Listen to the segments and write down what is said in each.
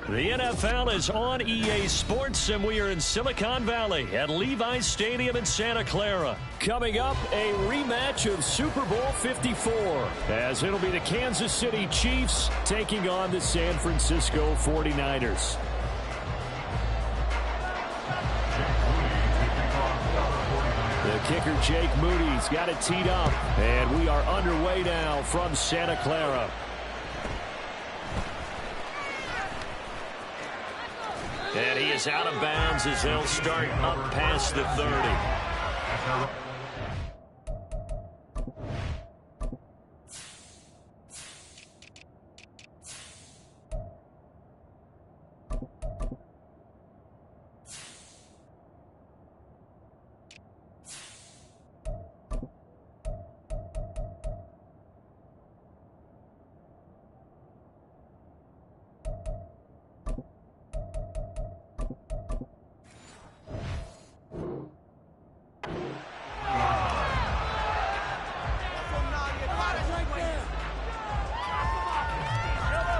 The NFL is on EA Sports, and we are in Silicon Valley at Levi's Stadium in Santa Clara. Coming up, a rematch of Super Bowl 54, as it'll be the Kansas City Chiefs taking on the San Francisco 49ers. The kicker, Jake Moody's got it teed up, and we are underway now from Santa Clara. And he is out of bounds as they'll start up past the 30.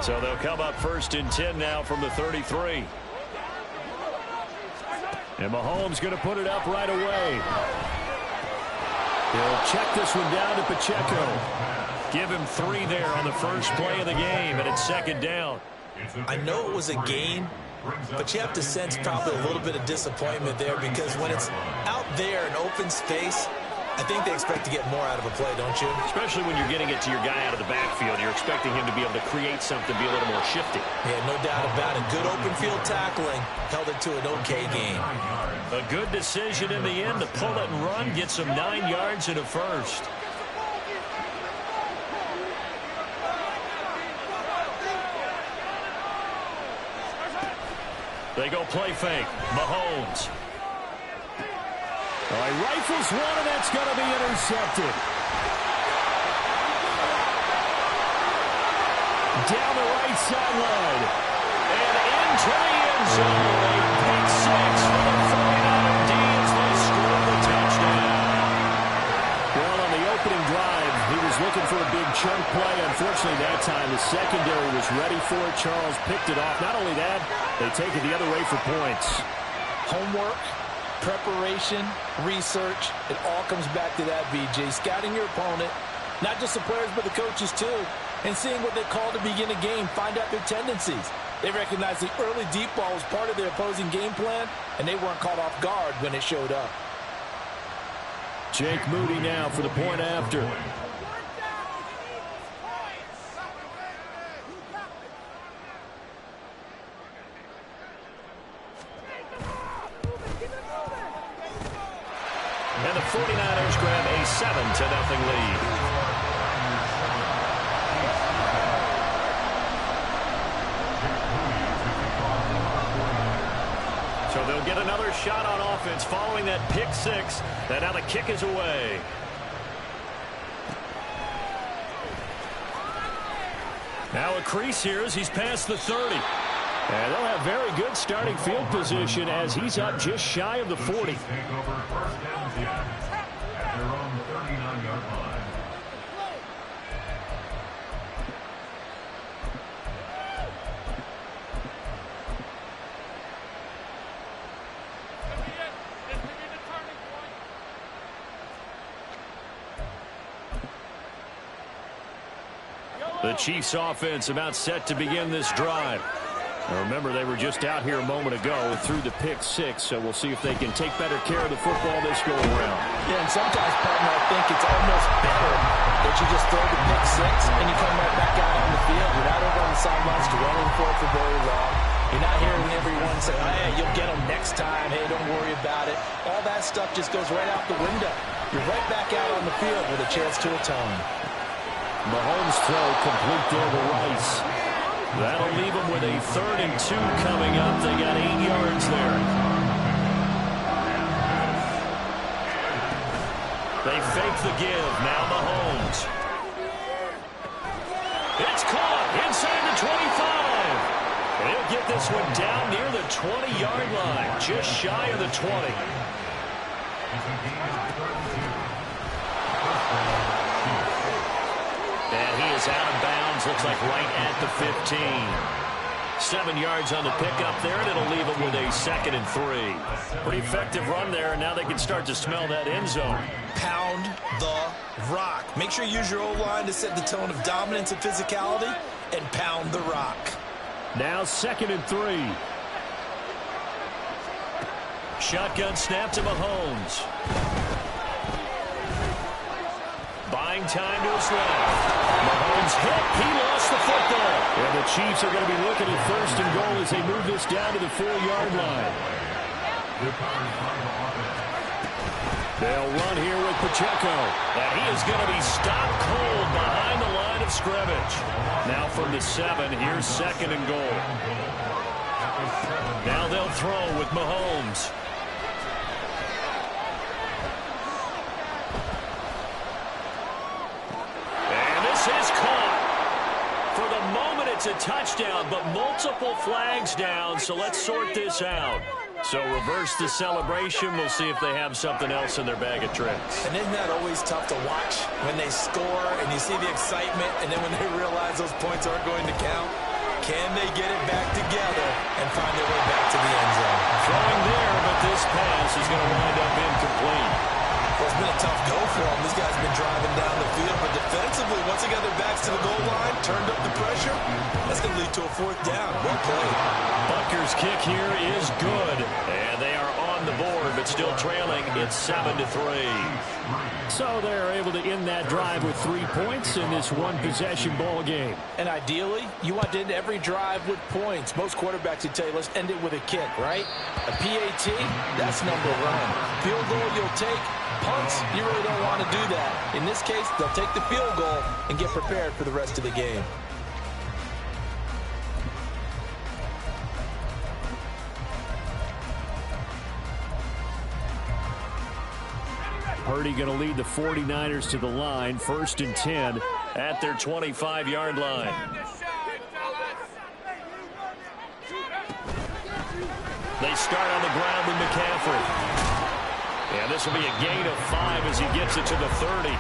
So they'll come up 1st and 10 now from the 33. And Mahomes going to put it up right away. He'll check this one down to Pacheco. Give him 3 there on the first play of the game, and it's 2nd down. I know it was a gain, but you have to sense probably a little bit of disappointment there, because when it's out there in open space, I think they expect to get more out of a play, don't you? Especially when you're getting it to your guy out of the backfield. You're expecting him to be able to create something, be a little more shifty. Yeah, no doubt about it. Good open field tackling. Held it to an okay game. A good decision in the end to pull it and run. Get some 9 yards and a first. They go play fake. Mahomes. All right, rifles one, and that's going to be intercepted. Down the right sideline. And into the end zone. A pick 6 for the 49er D as they score the touchdown. Well, on the opening drive, he was looking for a big chunk play. Unfortunately, that time the secondary was ready for it. Charles picked it off. Not only that, they take it the other way for points. Homework, preparation, research, it all comes back to that, BJ. Scouting your opponent, not just the players but the coaches too, and seeing what they call to begin a game, find out their tendencies. They recognize the early deep ball was part of their opposing game plan, and they weren't caught off guard when it showed up. Jake Moody now for the point after. And the 49ers grab a 7-0 lead. So they'll get another shot on offense following that pick 6. And now the kick is away. Now a crease here as he's past the 30. And they'll have very good starting field position as he's up just shy of the 40. The Chiefs offense about set to begin this drive. Now remember, they were just out here a moment ago through the pick 6, so we'll see if they can take better care of the football this go around. Yeah, and sometimes, partner, I think it's almost better that you just throw the pick 6 and you come right back out on the field. You're not over on the sidelines dwelling for it for very long. You're not hearing everyone say, hey, you'll get them next time. Hey, don't worry about it. All that stuff just goes right out the window. You're right back out on the field with a chance to atone. Mahomes throw complete there to Rice. That'll leave them with a 3rd and 2 coming up. They got 8 yards there. They fake the give. Now Mahomes. It's caught inside the 25. And he'll get this one down near the 20-yard line, just shy of the 20. And he is out of bounds, looks like right at the 15. 7 yards on the pickup there, and it'll leave them with a 2nd and 3. Pretty effective run there, and now they can start to smell that end zone. Pound the rock. Make sure you use your O-line to set the tone of dominance and physicality, and pound the rock. Now 2nd and 3. Shotgun snap to Mahomes. Buying time to his left. Mahomes hit. He lost the football. And the Chiefs are going to be looking at 1st and goal as they move this down to the 4-yard line. They'll run here with Pacheco. And he is going to be stopped cold behind the line of scrimmage. Now from the 7, here's 2nd and goal. Now they'll throw with Mahomes. Is caught. For the moment, it's a touchdown, but multiple flags down, so let's sort this out. So reverse the celebration. We'll see if they have something else in their bag of tricks. And isn't that always tough to watch when they score and you see the excitement, and then when they realize those points aren't going to count? Can they get it back together and find their way back to the end zone? Throwing there, but this pass is going to wind up incomplete. Well, it's been a tough go for them. These guys have been driving down the field, but defensively, once they got their backs to the goal line, turned up the pressure, that's going to lead to a 4th down. Well played. Butker's kick here is good, and they are on the board, but still trailing. It's 7-3. So they're able to end that drive with 3 points in this one-possession ball game. And ideally, you want to end every drive with points. Most quarterbacks would tell you, let's end it with a kick, right? A PAT, that's number 1. Field goal you'll take. Punts, you really don't want to do that. In this case, they'll take the field goal and get prepared for the rest of the game. Purdy going to lead the 49ers to the line, 1st and 10 at their 25-yard line. They start on the ground with McCaffrey. And this will be a gain of 5 as he gets it to the 30.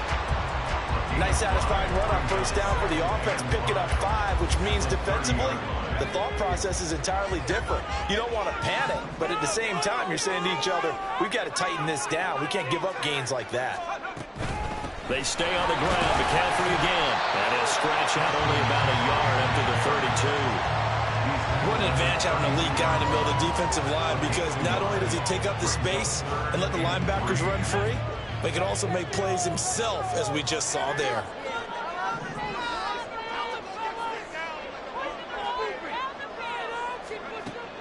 Nice satisfying run on 1st down for the offense, picking up 5, which means defensively, the thought process is entirely different. You don't want to panic, but at the same time, you're saying to each other, we've got to tighten this down. We can't give up gains like that. They stay on the ground. McCaffrey again. And he'll stretch out only about a yard up to the 32. What an advantage having a lead guy in the middle of the defensive line, because not only does he take up the space and let the linebackers run free, but he can also make plays himself, as we just saw there.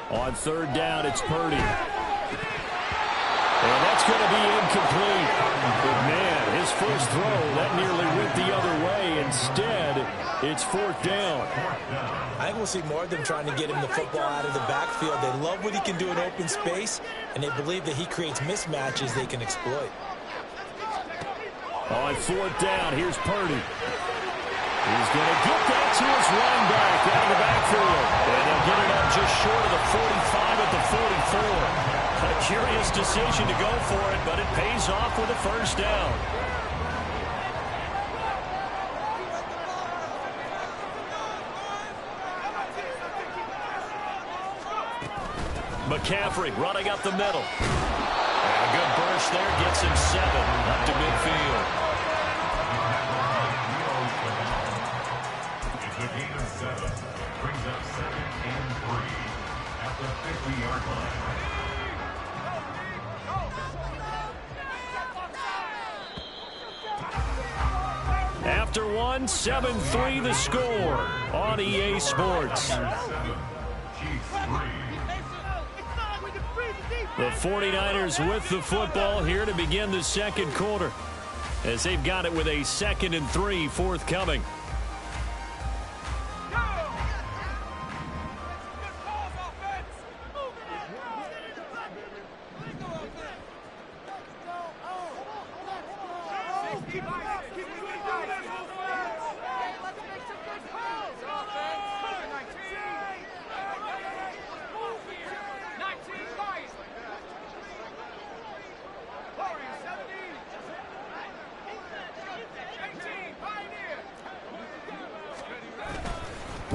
On 3rd down, it's Purdy. And that's going to be incomplete. But man, his first throw, that nearly went the other way. Instead, it's 4th down. I think we'll see more of them trying to get him the football out of the backfield. They love what he can do in open space, and they believe that he creates mismatches they can exploit. On 4th down, here's Purdy. He's going to get that to his running back out of the backfield. And they'll get it up just short of the 45 at the 44. A curious decision to go for it, but it pays off with a 1st down. McCaffrey running up the middle. And a good burst there gets him 7 up to midfield. The gain of 7 brings up 2nd and 3 at the 50-yard line. After one, 7-3 the score on EA Sports. The 49ers with the football here to begin the 2nd quarter, as they've got it with a 2nd and 3 forthcoming.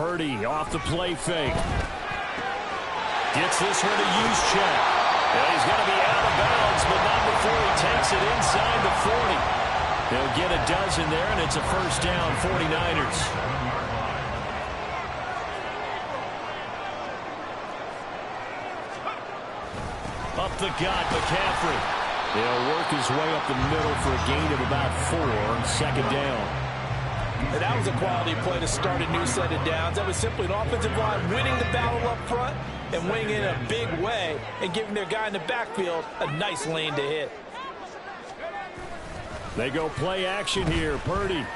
Purdy off the play fake. Gets this one to Juszczyk. Yeah, he's going to be out of bounds, but not before he takes it inside the 40. They'll get a dozen there, and it's a first down, 49ers. Up the gut, McCaffrey. He'll work his way up the middle for a gain of about 4, second down. And that was a quality play to start a new set of downs. That was simply an offensive line winning the battle up front and winning in a big way and giving their guy in the backfield a nice lane to hit. They go play action here, Purdy. And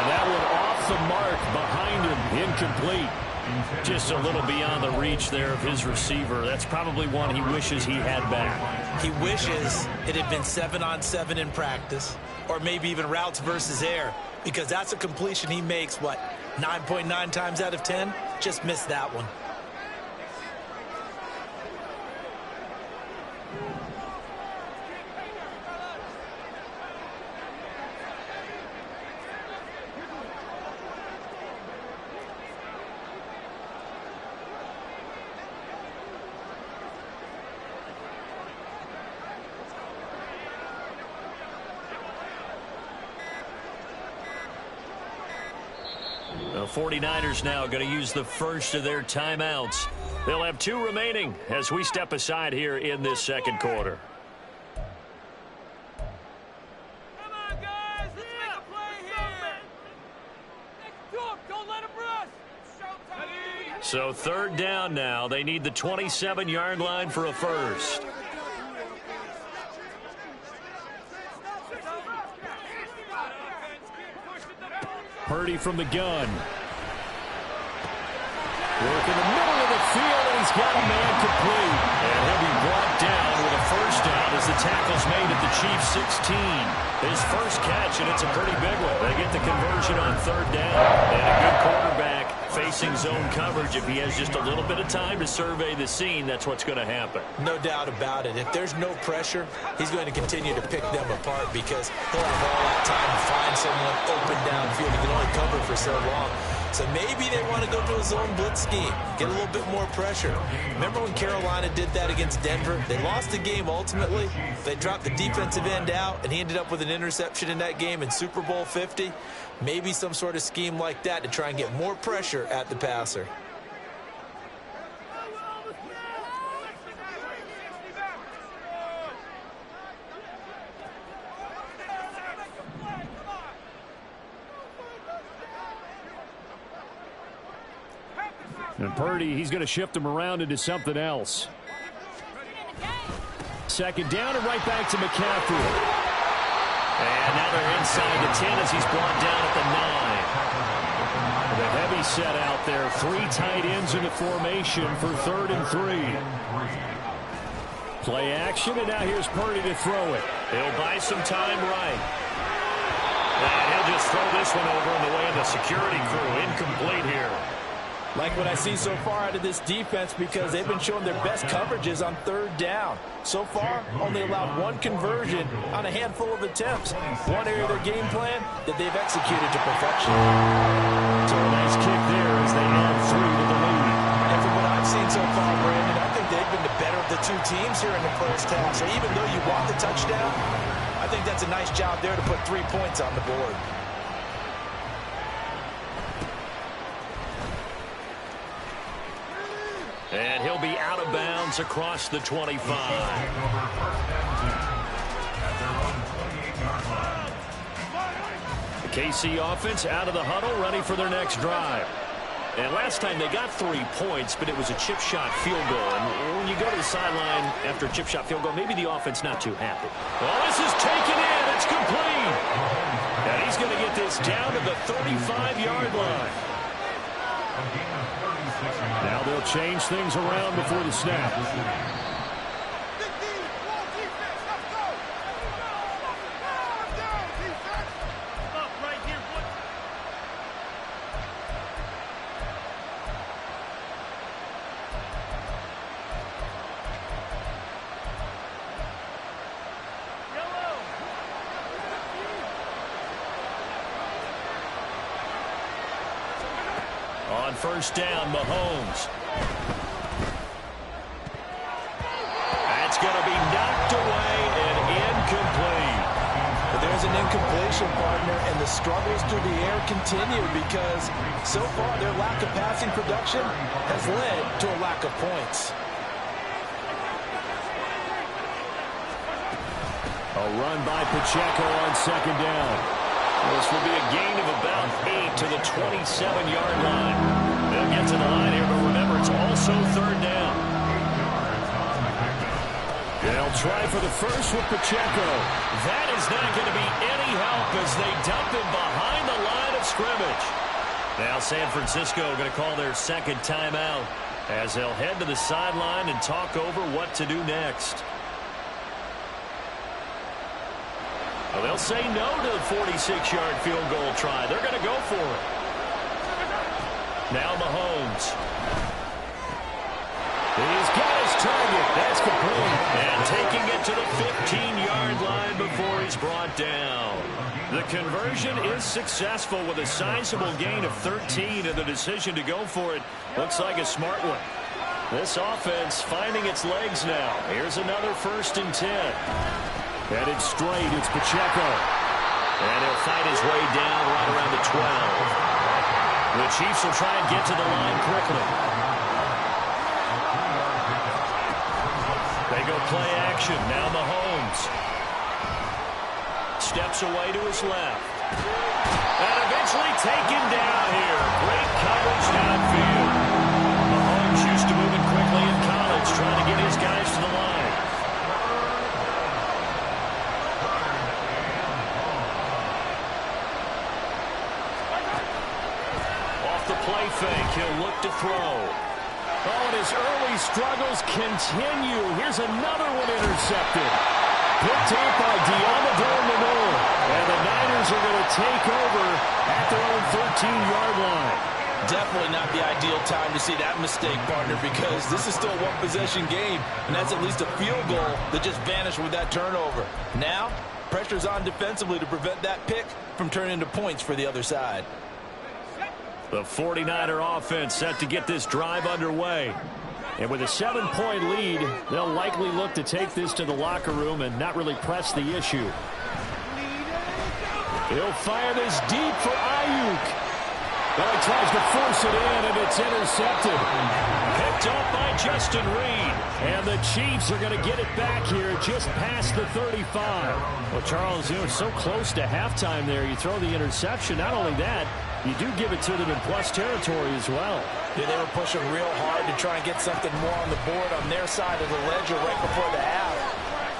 that one off the mark behind him, incomplete. Just a little beyond the reach there of his receiver. That's probably one he wishes he had back. He wishes it had been 7-on-7 in practice, or maybe even routes versus air, because that's a completion he makes, 9.9 times out of 10? Just missed that one. The 49ers now going to use the first of their timeouts. They'll have 2 remaining as we step aside here in this second quarter. Come on, guys. Let's make a play here. Don't let him rush. Showtime. So third down now. They need the 27-yard line for a first. Purdy from the gun. Work in the middle of the field, and he's got a man complete. And he'll be brought down with a first down as the tackle's made at the Chiefs' 16. His first catch, and it's a pretty big one. They get the conversion on third down. And a good quarterback facing zone coverage. If he has just a little bit of time to survey the scene, that's what's going to happen. No doubt about it. If there's no pressure, he's going to continue to pick them apart because he'll have all that time to find someone open downfield. He can only cover for so long. So maybe they want to go to a zone blitz scheme, get a little bit more pressure. Remember when Carolina did that against Denver? They lost the game ultimately. They dropped the defensive end out, and he ended up with an interception in that game in Super Bowl 50. Maybe some sort of scheme like that to try and get more pressure at the passer. And Purdy, he's going to shift him around into something else. Second down and right back to McCaffrey. And now they're inside the 10 as he's brought down at the 9. The heavy set out there. 3 tight ends in the formation for 3rd and 3. Play action, and now here's Purdy to throw it. He'll buy some time right. And he'll just throw this one over in the way of the security crew. Incomplete here. Like what I see so far out of this defense because they've been showing their best coverages on third down. So far, only allowed 1 conversion on a handful of attempts. One area of their game plan that they've executed to perfection. So a nice kick there as they add 3 to the lead. And from what I've seen so far, Brandon, I think they've been the better of the 2 teams here in the first half. So even though you want the touchdown, I think that's a nice job there to put 3 points on the board. And he'll be out of bounds across the 25. The KC offense out of the huddle, ready for their next drive. And last time they got 3 points, but it was a chip shot field goal. And when you go to the sideline after a chip shot field goal, maybe the offense not too happy. Well, this is taken in. It's complete. And he's going to get this down to the 35-yard line. Now they'll change things around before the snap. first down. Mahomes. That's going to be knocked away and incomplete. But there's an incompletion, partner, and the struggles through the air continue because so far their lack of passing production has led to a lack of points. A run by Pacheco on second down. This will be a gain of about 8 to the 27-yard line. They'll get to the line here, but remember, it's also third down. They'll try for the first with Pacheco. That is not going to be any help as they dump him behind the line of scrimmage. Now San Francisco going to call their second timeout as they'll head to the sideline and talk over what to do next. Well, they'll say no to the 46-yard field goal try. They're going to go for it. Now Mahomes. He's got his target. That's complete. And taking it to the 15-yard line before he's brought down. The conversion is successful with a sizable gain of 13, and the decision to go for it looks like a smart one. This offense finding its legs now. Here's another 1st and 10. Headed straight, it's Pacheco. And he'll fight his way down right around the 12. The Chiefs will try and get to the line quickly. They go play action. Now Mahomes. Steps away to his left. And eventually taken down here. Great coverage downfield. Mahomes used to moving quickly in college, trying to get his guys to the line. Play fake. He'll look to throw. Oh, and his early struggles continue. Here's another one intercepted. Picked up by Deommodore Lenoir. And the Niners are going to take over at their own 13-yard line. Definitely not the ideal time to see that mistake, partner, because this is still a one-possession game, and that's at least a field goal that just vanished with that turnover. Now, pressure's on defensively to prevent that pick from turning into points for the other side. The 49er offense set to get this drive underway. And with a 7-point lead, they'll likely look to take this to the locker room and not really press the issue. He'll fire this deep for Ayuk. Well, he tries to force it in, and it's intercepted. Picked up by Justin Reed. And the Chiefs are going to get it back here just past the 35. Well, Charles, you know, so close to halftime there. You throw the interception. Not only that, you do give it to them in plus territory as well. Yeah, they were pushing real hard to try and get something more on the board on their side of the ledger right before the half.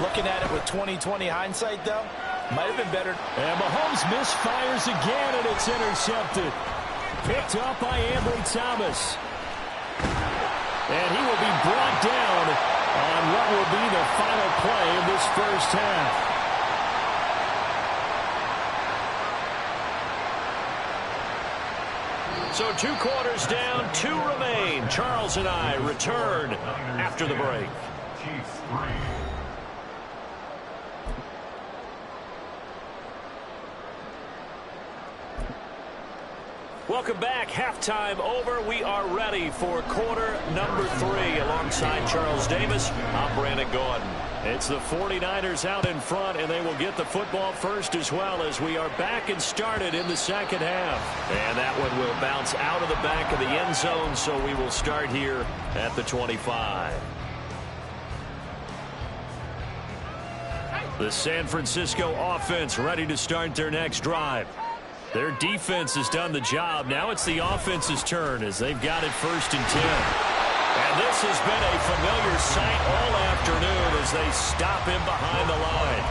Looking at it with 20/20 hindsight, though, might have been better. And Mahomes misfires again, and it's intercepted. Picked up by Ambry Thomas. And he will be brought down on what will be the final play of this first half. So 2 quarters down, 2 remain. Charles and I return after the break. Chiefs 3. Welcome back. Halftime over. We are ready for quarter number 3. Alongside Charles Davis, I'm Brandon Gordon. It's the 49ers out in front, and they will get the football first as well as we are back and started in the second half. And that one will bounce out of the back of the end zone, so we will start here at the 25. The San Francisco offense ready to start their next drive. Their defense has done the job. Now it's the offense's turn as they've got it 1st and 10. And this has been a familiar sight all afternoon as they stop him behind the line.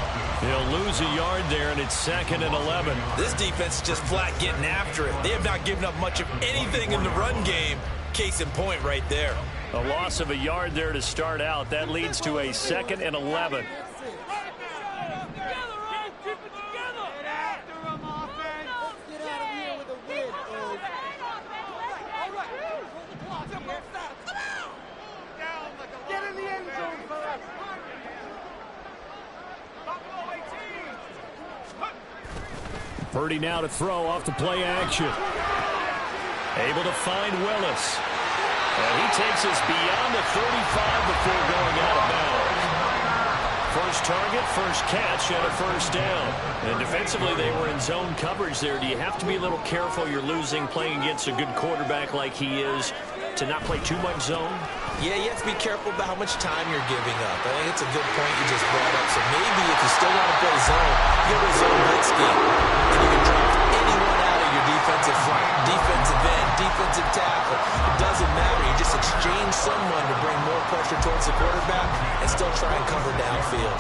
He'll lose a yard there, and it's 2nd and 11. This defense is just flat getting after it. They have not given up much of anything in the run game. Case in point right there. A loss of a yard there to start out. That leads to a 2nd and 11. Purdy now to throw off the play action. Able to find Willis. And he takes us beyond the 35 before going out of bounds. First target, first catch, and a first down. And defensively, they were in zone coverage there. Do you have to be a little careful? You're losing, playing against a good quarterback like he is, to not play too much zone? Yeah, you have to be careful about how much time you're giving up. I think it's a good point you just brought up. So maybe if you still want to play zone, you go to zone blitz scheme. And you can draft anyone out of your defensive front, defensive end, defensive tackle. It doesn't matter. You just exchange someone to bring more pressure towards the quarterback and still try and cover downfield.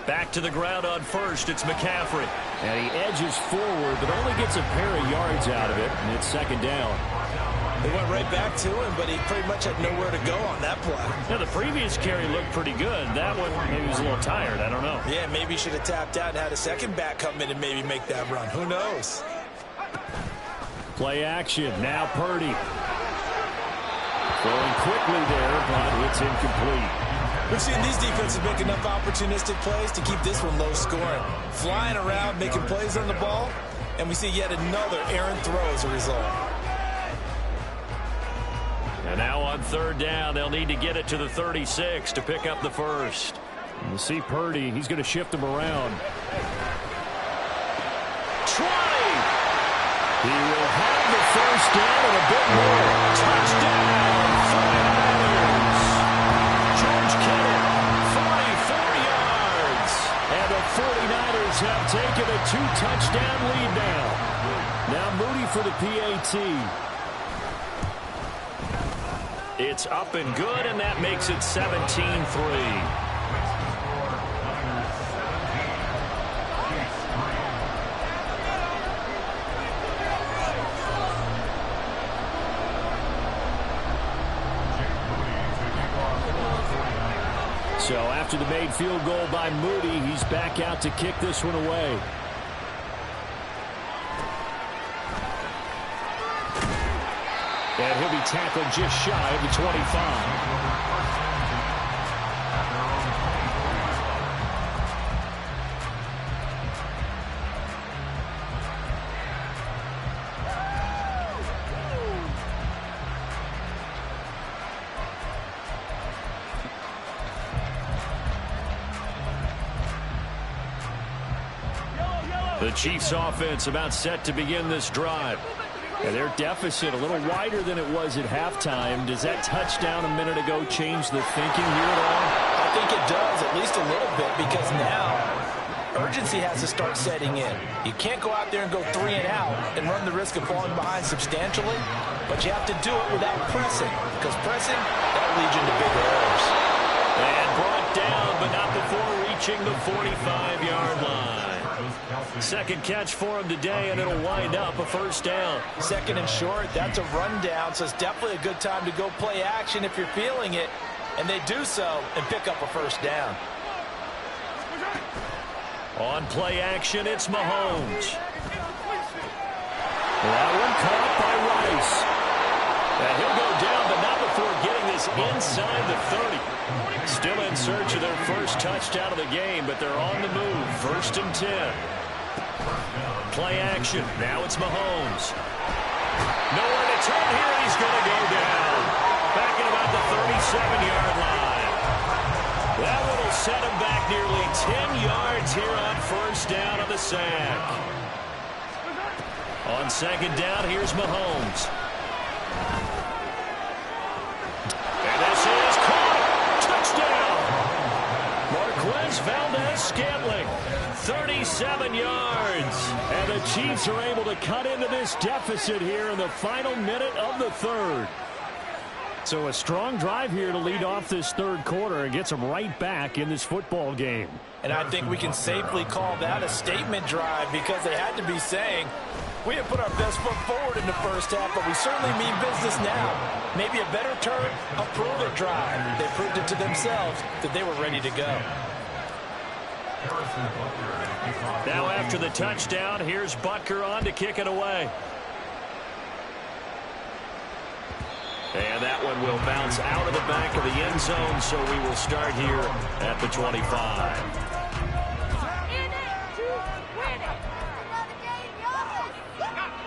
Back to the ground on first, it's McCaffrey. And he edges forward, but only gets a pair of yards out of it, and it's second down. They went right back to him, but he pretty much had nowhere to go on that play. Now, the previous carry looked pretty good. That one, maybe he was a little tired. I don't know. Yeah, maybe he should have tapped out and had a second back come in and maybe make that run. Who knows? Play action. Now Purdy. Throwing quickly there, but it's incomplete. We've seen these defenses make enough opportunistic plays to keep this one low scoring. Flying around, making plays on the ball, and we see yet another errant throw as a result. And now on third down, they'll need to get it to the 36 to pick up the first. And you see Purdy, he's going to shift him around. 20! He will have the first down and a bit more. Touchdown, 49ers. George Kittle, 44 yards. And the 49ers have taken a 2-touchdown lead now. Now Moody for the PAT. It's up and good, and that makes it 17-3. So after the made field goal by Moody, he's back out to kick this one away. And he'll be tackled just shy of the 25. The Chiefs offense about set to begin this drive. And their deficit a little wider than it was at halftime. Does that touchdown a minute ago change the thinking here at all? I think it does, at least a little bit, because now urgency has to start setting in. You can't go out there and go 3 and out and run the risk of falling behind substantially, but you have to do it without pressing, because pressing, that'll lead you into bigger errors. And brought down, but not before reaching the 45-yard line. Second catch for him today, and it'll wind up a first down. Second and short, that's a rundown, so it's definitely a good time to go play action if you're feeling it, and they do so and pick up a first down. On play action, it's Mahomes. That one caught by Rice. And he'll go down, but not before getting this inside the 30. Still in search of their first touchdown of the game, but they're on the move. First and 10. Play action. Now it's Mahomes. Nowhere to turn here. He's going to go down. Back at about the 37-yard line. That one will set him back nearly 10 yards here on first down on the sack. On second down, here's Mahomes. And this is caught. Touchdown. Marquez Valdez-Scantling. 37 yards. And the Chiefs are able to cut into this deficit here in the final minute of the third. So a strong drive here to lead off this third quarter and gets them right back in this football game. And I think we can safely call that a statement drive, because they had to be saying, we didn't put our best foot forward in the first half, but we certainly mean business now. Maybe a better term, a prove-it drive. They proved it to themselves that they were ready to go. Now after the touchdown, here's Butker on to kick it away. And that one will bounce out of the back of the end zone, so we will start here at the 25.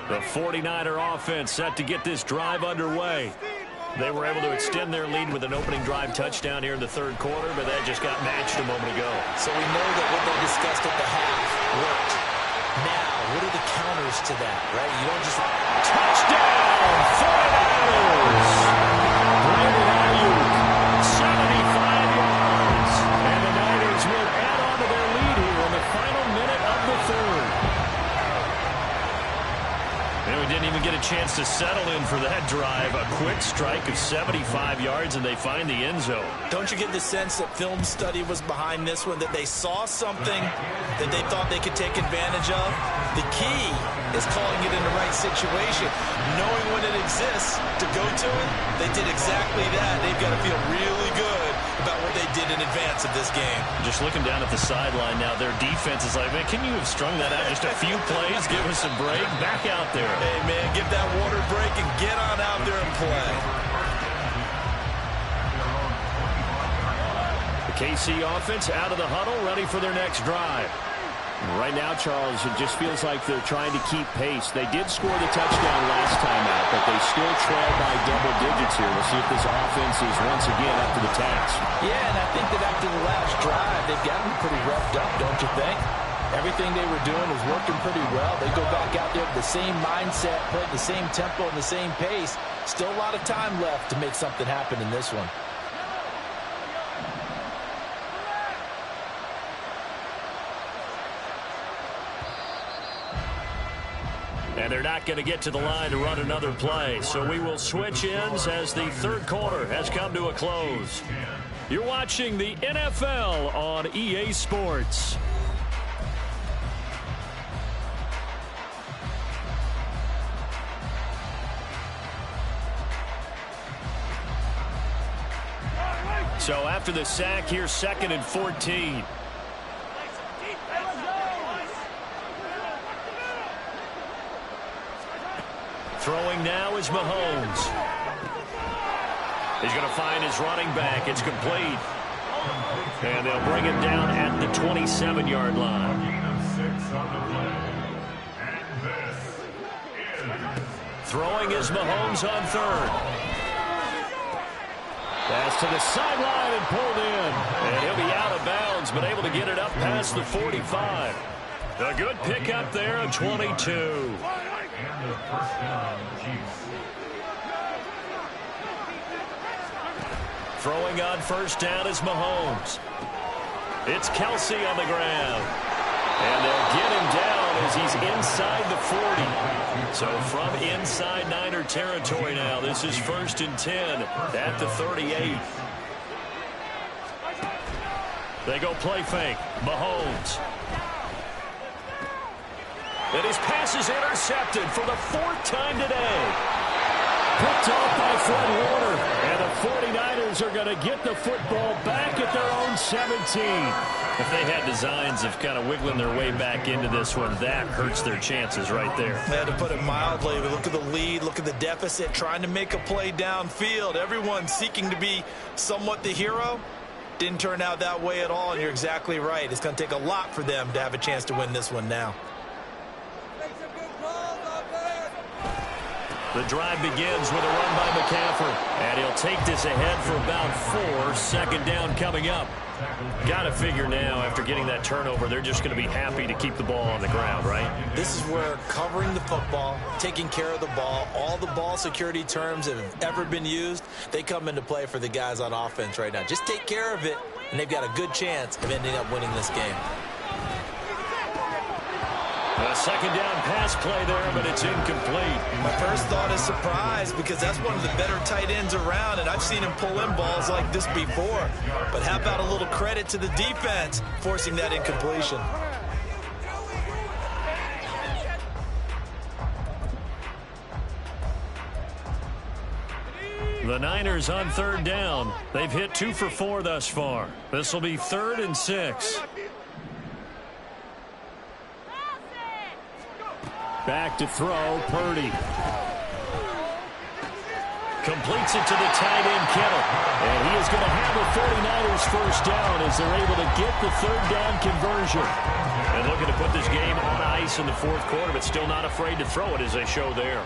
The 49er offense set to get this drive underway. They were able to extend their lead with an opening drive touchdown here in the third quarter, but that just got matched a moment ago. So we know that what they discussed at the half worked. Now, what are the counters to that, right? You don't just... Touchdown, 49ers! Brandon Ayuk, 75 yards. And the Niners will add on to their lead here in the final minute of the third. And we didn't even get a chance to settle in for that drive. A quick strike of 75 yards, and they find the end zone. Don't you get the sense that film study was behind this one, that they saw something that they thought they could take advantage of? The key is calling it in the right situation. Knowing when it exists to go to it, they did exactly that. They've got to feel really good about what they did in advance of this game. Just looking down at the sideline now, their defense is like, man, can you have strung that out just a few plays? Give us a break. Back out there. Hey, man, give that water break and get on out there and play. The KC offense out of the huddle, ready for their next drive. Right now, Charles, it just feels like they're trying to keep pace. They did score the touchdown last time out, but they still trail by double digits here. We'll see if this offense is once again up to the task. Yeah, and I think that after the last drive, they've got to be pretty revved up, don't you think? Everything they were doing was working pretty well. They go back out there with the same mindset, play at the same tempo and the same pace. Still a lot of time left to make something happen in this one. And they're not going to get to the line to run another play. So we will switch ends as the third quarter has come to a close. You're watching the NFL on EA Sports. So after the sack, here's 2nd and 14. Throwing now is Mahomes. He's going to find his running back. It's complete. And they'll bring it down at the 27-yard line. Throwing is Mahomes on third. Pass to the sideline and pulled in. And he'll be out of bounds, but able to get it up past the 45. A good pickup there of 22. Throwing on first down is Mahomes. It's Kelsey on the ground. And they'll get him down as he's inside the 40. So from inside Niner territory now, this is 1st and 10 at the 38. They go play fake. Mahomes. And his pass is intercepted for the 4th time today. Picked off by Fred Warner. And the 49ers are going to get the football back at their own 17. If they had designs of kind of wiggling their way back into this one, that hurts their chances right there. They had to put it mildly. Look at the lead. Look at the deficit. Trying to make a play downfield. Everyone seeking to be somewhat the hero. Didn't turn out that way at all, and you're exactly right. It's going to take a lot for them to have a chance to win this one now. The drive begins with a run by McCaffrey. And he'll take this ahead for about 4. 2nd down coming up. Got to figure now, after getting that turnover, they're just going to be happy to keep the ball on the ground, right? This is where covering the football, taking care of the ball, all the ball security terms that have ever been used, they come into play for the guys on offense right now. Just take care of it, and they've got a good chance of ending up winning this game. A 2nd down pass play there, but it's incomplete. My first thought is surprise, because that's one of the better tight ends around, and I've seen him pull in balls like this before. But how about a little credit to the defense forcing that incompletion? The Niners on 3rd down. They've hit 2 for 4 thus far. This will be 3rd and 6. Back to throw, Purdy. Completes it to the tight end, Kittle. And he is going to have a 49ers first down as they're able to get the third down conversion. And looking to put this game on ice in the fourth quarter, but still not afraid to throw it as they show there.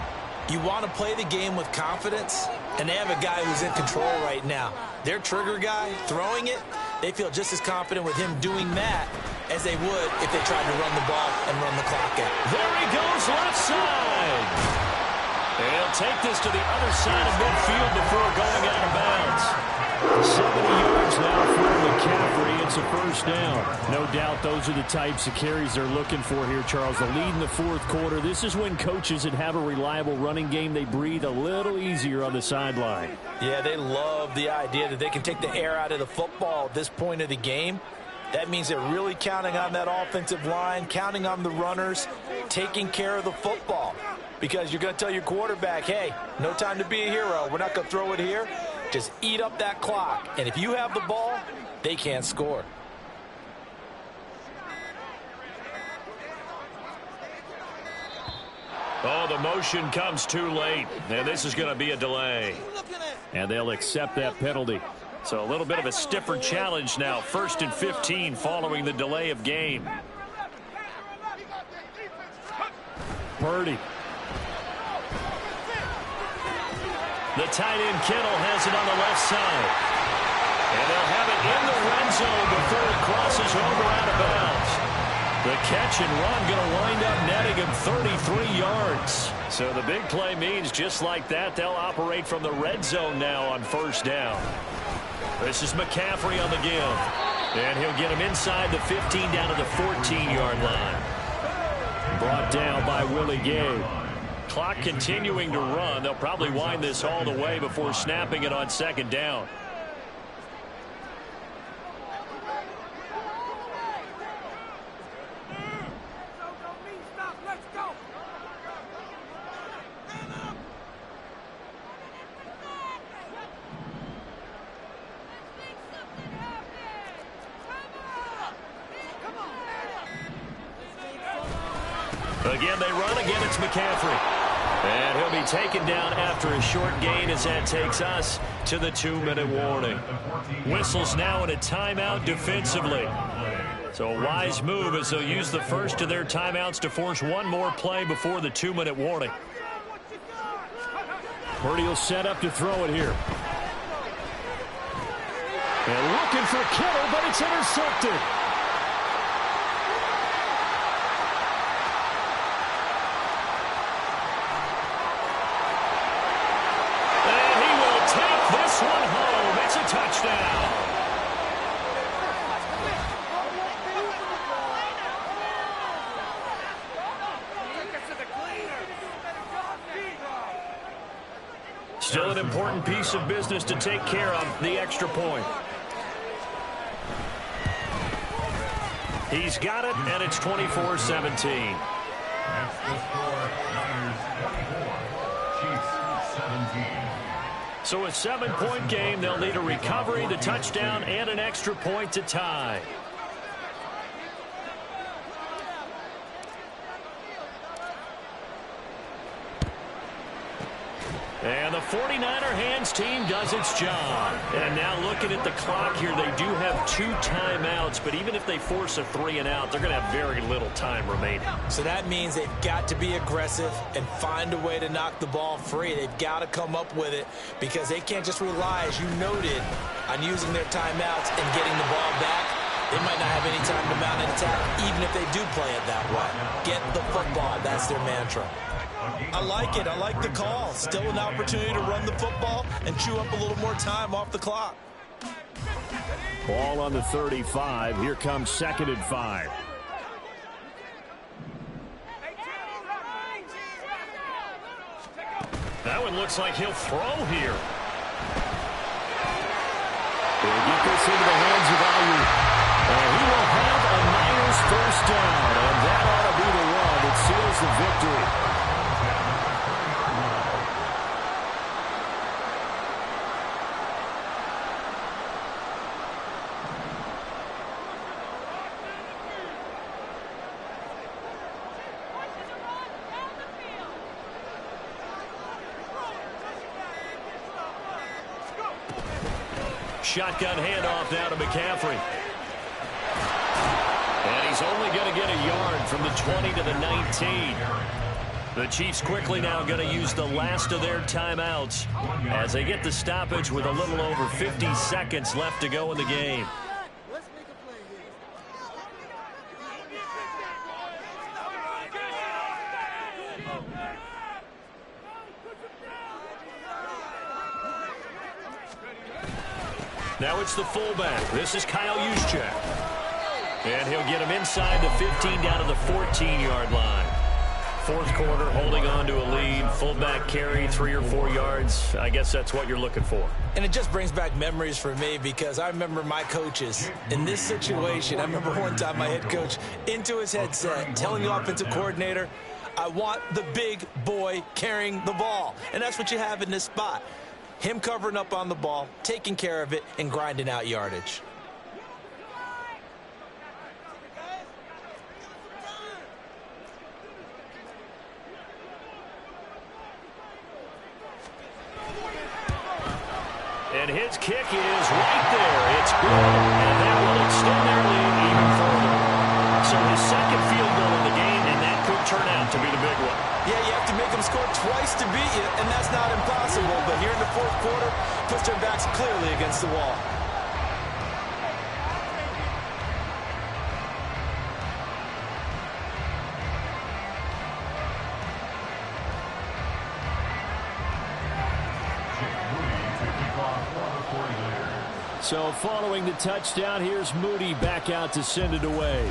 You want to play the game with confidence, and they have a guy who's in control right now. Their trigger guy throwing it, they feel just as confident with him doing that as they would if they tried to run the ball and run the clock out. There he goes, left side. They'll take this to the other side of midfield before going out of bounds. 70 yards now for McCaffrey. It's a first down. No doubt those are the types of carries they're looking for here, Charles. The lead in the fourth quarter. This is when coaches that have a reliable running game, they breathe a little easier on the sideline. Yeah, they love the idea that they can take the air out of the football at this point of the game. That means they're really counting on that offensive line, counting on the runners, taking care of the football. Because you're going to tell your quarterback, hey, no time to be a hero. We're not going to throw it here. Just eat up that clock. And if you have the ball, they can't score. Oh, the motion comes too late. And this is going to be a delay. And they'll accept that penalty. So a little bit of a stiffer challenge now. 1st and 15 following the delay of game. Purdy. The tight end Kittle has it on the left side. And they'll have it in the red zone before it crosses over out of bounds. The catch and run going to wind up netting him 33 yards. So the big play means just like that, they'll operate from the red zone now on first down. This is McCaffrey on the give. And he'll get him inside the 15 down to the 14-yard line. Brought down by Willie Gay. Clock continuing to run. They'll probably wind this all the way before snapping it on second down. Again, they run. Again, it's McCaffrey. And he'll be taken down after a short gain as that takes us to the 2-minute warning. Whistles now in a timeout defensively. So a wise move as they'll use the first of their timeouts to force one more play before the 2-minute warning. Purdy will set up to throw it here. And looking for Kittle, but it's intercepted. This one home. It's a touchdown. Still an important piece of business to take care of, the extra point. He's got it, and it's 24-17. That's the score. Niners 24, Chiefs 17. So a 7-point game. They'll need a recovery, the touchdown, and an extra point to tie. And the 49er hands team does its job. And now looking at the clock here, they do have 2 timeouts, but even if they force a 3-and-out, they're going to have very little time remaining. So that means they've got to be aggressive and find a way to knock the ball free. They've got to come up with it because they can't just rely, as you noted, on using their timeouts and getting the ball back. They might not have any time to mount an attack, even if they do play it that way. Get the football. That's their mantra. I like it. I like the call. Still an opportunity to run the football and chew up a little more time off the clock. Ball on the 35. Here comes 2nd and 5. That one looks like he'll throw here. They'll get this into the hands of Ayuk. And he will have a Niners first down. And that ought to be the one that seals the victory. Shotgun handoff now to McCaffrey. And he's only going to get a yard from the 20 to the 19. The Chiefs quickly now going to use the last of their timeouts as they get the stoppage with a little over 50 seconds left to go in the game. Now it's the fullback. This is Kyle Juszczyk. And he'll get him inside the 15 down to the 14-yard line. Fourth quarter, holding on to a lead. Fullback carry, 3 or 4 yards. I guess that's what you're looking for. And it just brings back memories for me because I remember my coaches in this situation. I remember one time my head coach into his headset telling the offensive coordinator, I want the big boy carrying the ball. And that's what you have in this spot. Him covering up on the ball, taking care of it, and grinding out yardage. And his kick is right there. It's good, and that will extend their lead even further. So his second field goal in the game, and that could turn out to be the big one. Yeah, you have to make them score twice to beat you, and that's not impossible. But here in the fourth quarter, puts their backs clearly against the wall. So following the touchdown, here's Moody back out to send it away.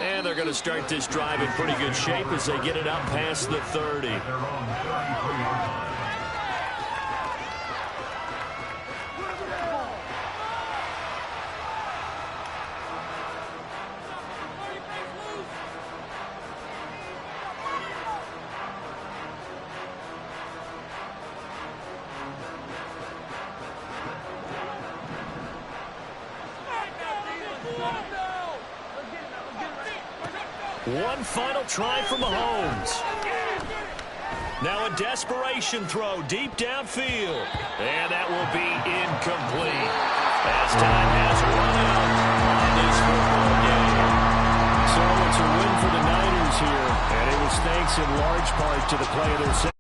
And they're going to start this drive in pretty good shape as they get it up past the 30. One final try from Mahomes. Now a desperation throw deep downfield. And that will be incomplete as time has run out on this football game. So it's a win for the Niners here. And it was thanks in large part to the play of their